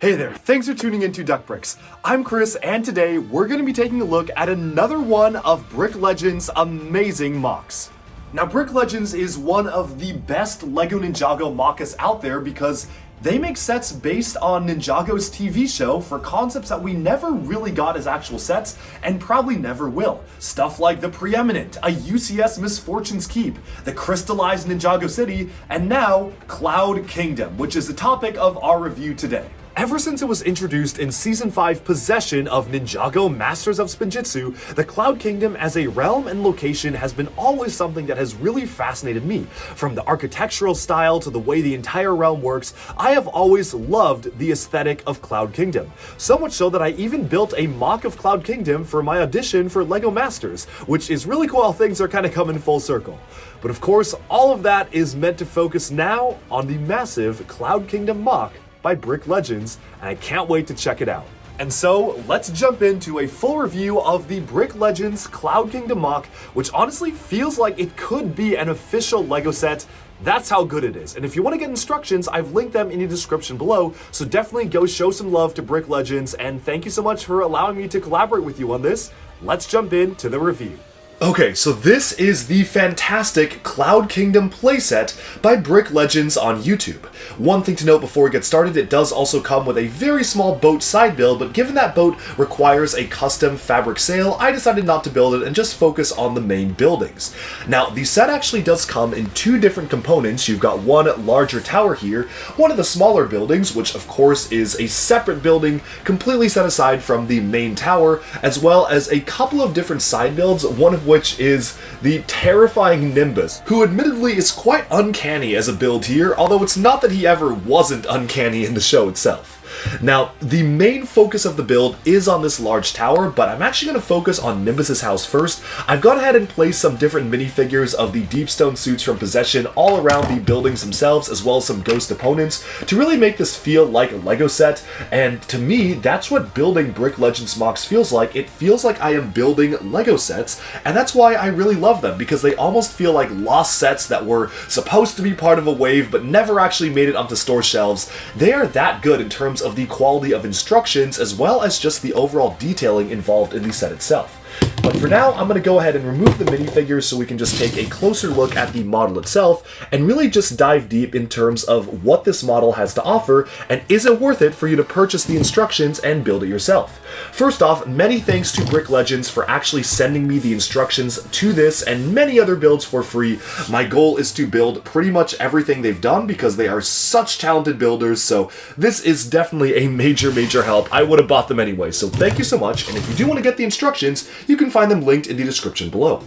Hey there, thanks for tuning into Duck Bricks. I'm Chris, and today we're going to be taking a look at another one of Brick Legends' amazing MOCs. Now, Brick Legends is one of the best LEGO Ninjago MOCs out there because they make sets based on Ninjago's TV show for concepts that we never really got as actual sets and probably never will. Stuff like the Preeminent, a UCS Misfortune's Keep, the Crystallized Ninjago City, and now Cloud Kingdom, which is the topic of our review today. Ever since it was introduced in Season 5 Possession of Ninjago Masters of Spinjitzu, the Cloud Kingdom as a realm and location has been always something that has really fascinated me. From the architectural style to the way the entire realm works, I have always loved the aesthetic of Cloud Kingdom. So much so that I even built a MOC of Cloud Kingdom for my audition for LEGO Masters, which is really cool how things are kind of coming full circle. But of course, all of that is meant to focus now on the massive Cloud Kingdom MOC by Brick Legends, and I can't wait to check it out. And so, let's jump into a full review of the Brick Legends Cloud Kingdom MOC, which honestly feels like it could be an official LEGO set. That's how good it is. And if you want to get instructions, I've linked them in the description below, so definitely go show some love to Brick Legends, and thank you so much for allowing me to collaborate with you on this. Let's jump into the review. Okay, so this is the fantastic Cloud Kingdom playset by Brick Legends on YouTube. One thing to note before we get started, it does also come with a very small boat side build, but given that boat requires a custom fabric sail, I decided not to build it and just focus on the main buildings. Now, the set actually does come in two different components. You've got one larger tower here, one of the smaller buildings, which of course is a separate building completely set aside from the main tower, as well as a couple of different side builds, one of which is the terrifying Nimbus, who admittedly is quite uncanny as a build here, although it's not that he ever wasn't uncanny in the show itself. Now, the main focus of the build is on this large tower, but I'm actually going to focus on Nimbus's house first. I've gone ahead and placed some different minifigures of the Deepstone suits from Possession all around the buildings themselves, as well as some ghost opponents, to really make this feel like a LEGO set, and to me, that's what building Brick Legends MOCs feels like. It feels like I am building LEGO sets, and that's why I really love them, because they almost feel like lost sets that were supposed to be part of a wave, but never actually made it onto store shelves. They are that good in terms of the quality of instructions, as well as just the overall detailing involved in the set itself. But for now, I'm going to go ahead and remove the minifigures so we can just take a closer look at the model itself and really just dive deep in terms of what this model has to offer and is it worth it for you to purchase the instructions and build it yourself. First off, many thanks to Brick Legends for actually sending me the instructions to this and many other builds for free. My goal is to build pretty much everything they've done because they are such talented builders, so this is definitely a major help. I would have bought them anyway, so thank you so much, and if you do want to get the instructions, you can find them linked in the description below.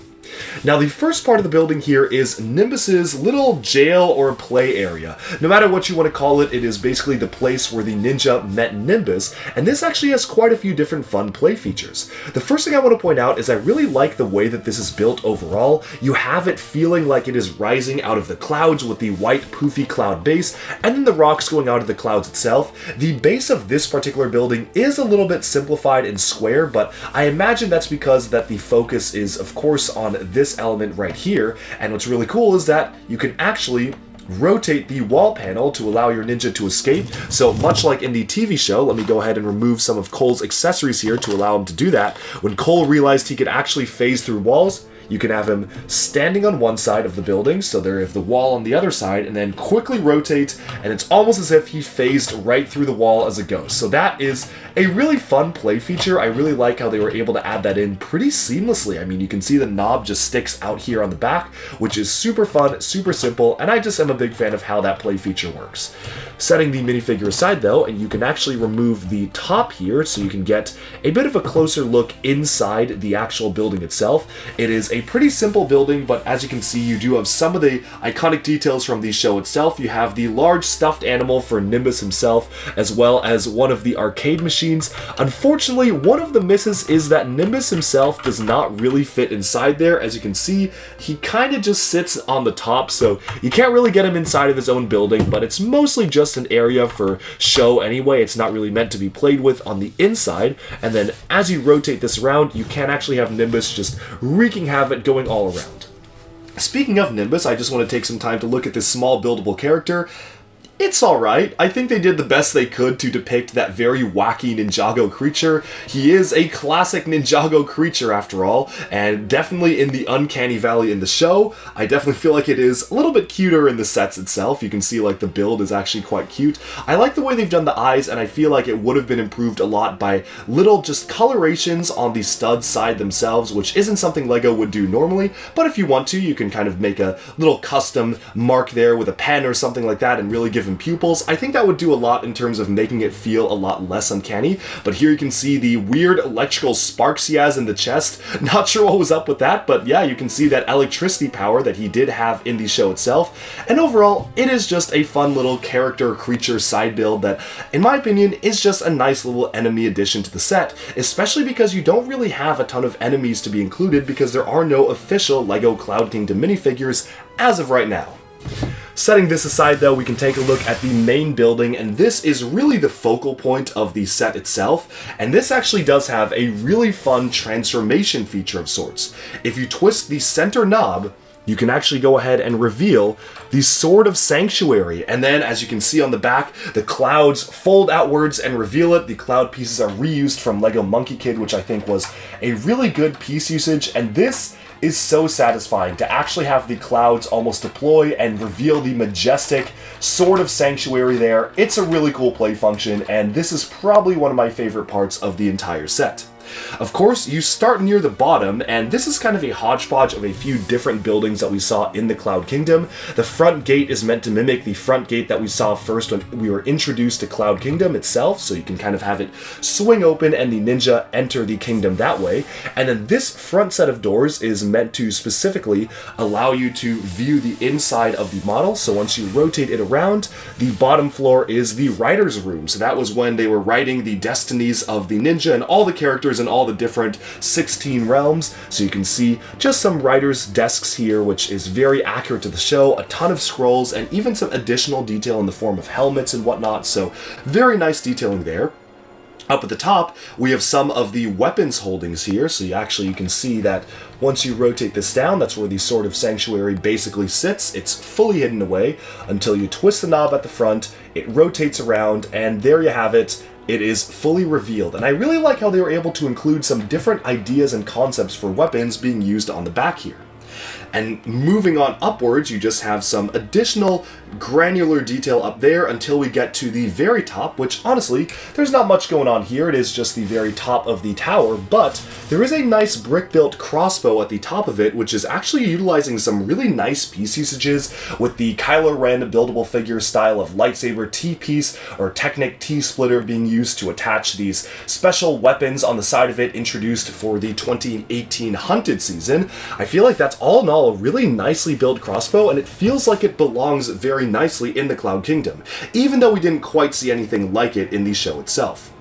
Now, the first part of the building here is Nimbus's little jail or play area. No matter what you want to call it, it is basically the place where the ninja met Nimbus, and this actually has quite a few different fun play features. The first thing I want to point out is I really like the way that this is built overall. You have it feeling like it is rising out of the clouds with the white poofy cloud base, and then the rocks going out of the clouds itself. The base of this particular building is a little bit simplified and square, but I imagine that's because that the focus is, of course, on this element right here, and what's really cool is that you can actually rotate the wall panel to allow your ninja to escape. So much like in the TV show, let me go ahead and remove some of Cole's accessories here to allow him to do that. When Cole realized he could actually phase through walls, you can have him standing on one side of the building, so there is the wall on the other side, and then quickly rotate, and it's almost as if he phased right through the wall as a ghost. So that is a really fun play feature. I really like how they were able to add that in pretty seamlessly. I mean, you can see the knob just sticks out here on the back, which is super fun, super simple, and I just am a big fan of how that play feature works. Setting the minifigure aside though, and you can actually remove the top here so you can get a bit of a closer look inside the actual building itself. It is a pretty simple building, but as you can see, you do have some of the iconic details from the show itself. You have the large stuffed animal for Nimbus himself, as well as one of the arcade machines. Unfortunately, one of the misses is that Nimbus himself does not really fit inside there. As you can see, he kind of just sits on the top, so you can't really get him inside of his own building, but it's mostly just an area for show anyway. It's not really meant to be played with on the inside, and then as you rotate this around, you can actually have Nimbus just wreaking havoc going all around. Speaking of Nimbus, I just want to take some time to look at this small buildable character. It's alright. I think they did the best they could to depict that very wacky Ninjago creature. He is a classic Ninjago creature after all, and definitely in the uncanny valley in the show. I definitely feel like it is a little bit cuter in the sets itself. You can see like the build is actually quite cute. I like the way they've done the eyes, and I feel like it would have been improved a lot by little just colorations on the studs side themselves, which isn't something LEGO would do normally, but if you want to, you can kind of make a little custom mark there with a pen or something like that and really give him pupils. I think that would do a lot in terms of making it feel a lot less uncanny, but here you can see the weird electrical sparks he has in the chest. Not sure what was up with that, but yeah, you can see that electricity power that he did have in the show itself, and overall, it is just a fun little character creature side build that, in my opinion, is just a nice little enemy addition to the set, especially because you don't really have a ton of enemies to be included because there are no official LEGO Cloud Kingdom minifigures as of right now. Setting this aside though, we can take a look at the main building, and this is really the focal point of the set itself, and this actually does have a really fun transformation feature of sorts. If you twist the center knob, you can actually go ahead and reveal the Sword of Sanctuary, and then as you can see on the back, the clouds fold outwards and reveal it. The cloud pieces are reused from LEGO Monkey Kid, which I think was a really good piece usage, and this is so satisfying to actually have the clouds almost deploy and reveal the majestic Sword of Sanctuary there. It's a really cool play function, and this is probably one of my favorite parts of the entire set. Of course, you start near the bottom, and this is kind of a hodgepodge of a few different buildings that we saw in the Cloud Kingdom. The front gate is meant to mimic the front gate that we saw first when we were introduced to Cloud Kingdom itself, so you can kind of have it swing open and the ninja enter the kingdom that way. And then this front set of doors is meant to specifically allow you to view the inside of the model, so once you rotate it around, the bottom floor is the writer's room. So that was when they were writing the destinies of the ninja and all the characters in all the different 16 realms, so you can see just some writers' desks here, which is very accurate to the show, a ton of scrolls, and even some additional detail in the form of helmets and whatnot, so very nice detailing there. Up at the top, we have some of the weapons holdings here, so you can see that once you rotate this down, that's where the Sword of Sanctuary basically sits. It's fully hidden away until you twist the knob at the front, it rotates around, and there you have it. It is fully revealed, and I really like how they were able to include some different ideas and concepts for weapons being used on the back here. And moving on upwards, you just have some additional granular detail up there until we get to the very top, which honestly, there's not much going on here. It is just the very top of the tower, but there is a nice brick-built crossbow at the top of it, which is actually utilizing some really nice piece usages with the Kylo Ren buildable figure style of lightsaber T-piece or Technic T-splitter being used to attach these special weapons on the side of it introduced for the 2018 hunted season. I feel like that's all in all a really nicely built crossbow, and it feels like it belongs very nicely in the Cloud Kingdom, even though we didn't quite see anything like it in the show itself.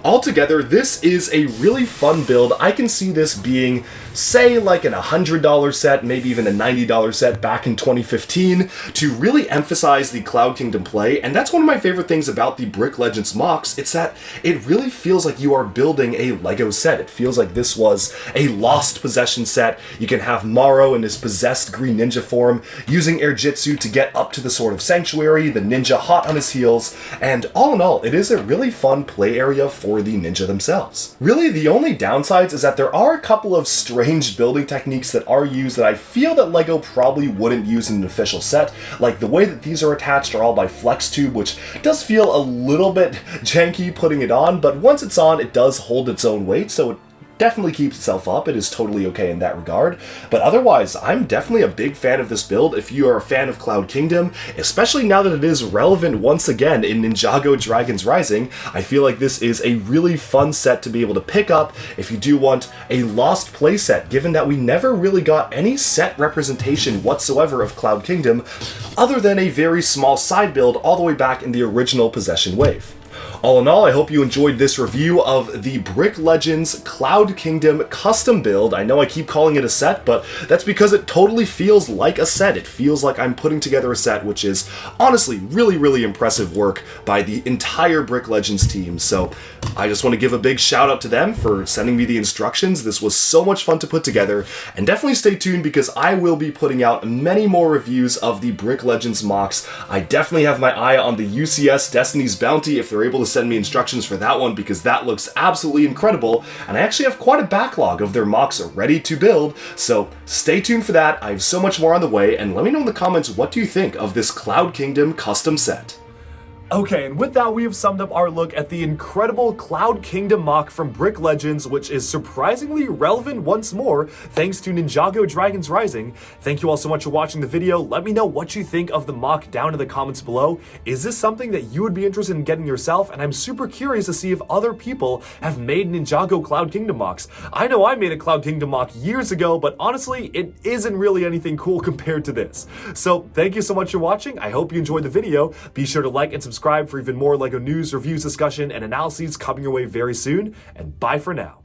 Altogether, this is a really fun build. I can see this being, say, like an $100 set, maybe even a $90 set back in 2015, to really emphasize the Cloud Kingdom play, and that's one of my favorite things about the Brick Legends MOCs. It's that it really feels like you are building a LEGO set. It feels like this was a Lost Possession set. You can have Morrow in his possessed green ninja form, using Airjitsu to get up to the Sword of Sanctuary, the ninja hot on his heels, and all in all, it is a really fun play area for the ninja themselves. Really, the only downsides is that there are a couple of strange building techniques that are used that I feel that LEGO probably wouldn't use in an official set, like the way that these are attached are all by flex tube, which does feel a little bit janky putting it on, but once it's on, it does hold its own weight, so it definitely keeps itself up. It is totally okay in that regard. But otherwise, I'm definitely a big fan of this build. If you are a fan of Cloud Kingdom, especially now that it is relevant once again in Ninjago Dragons Rising, I feel like this is a really fun set to be able to pick up if you do want a lost playset, given that we never really got any set representation whatsoever of Cloud Kingdom, other than a very small side build all the way back in the original Possession wave. All in all, I hope you enjoyed this review of the Brick Legends Cloud Kingdom custom build. I know I keep calling it a set, but that's because it totally feels like a set. It feels like I'm putting together a set, which is honestly really, really impressive work by the entire Brick Legends team. So I just want to give a big shout out to them for sending me the instructions. This was so much fun to put together, and definitely stay tuned because I will be putting out many more reviews of the Brick Legends MOCs. I definitely have my eye on the UCS Destiny's Bounty if they're able to send me instructions for that one, because that looks absolutely incredible, and I actually have quite a backlog of their MOCs ready to build, so stay tuned for that. I have so much more on the way, and let me know in the comments what do you think of this Cloud Kingdom custom set. Okay, and with that, we have summed up our look at the incredible Cloud Kingdom MOC from Brick Legends, which is surprisingly relevant once more, thanks to Ninjago Dragons Rising. Thank you all so much for watching the video. Let me know what you think of the MOC down in the comments below. Is this something that you would be interested in getting yourself? And I'm super curious to see if other people have made Ninjago Cloud Kingdom MOCs. I know I made a Cloud Kingdom MOC years ago, but honestly, it isn't really anything cool compared to this. So thank you so much for watching. I hope you enjoyed the video. Be sure to like and subscribe for even more LEGO news, reviews, discussion, and analyses coming your way very soon, and bye for now.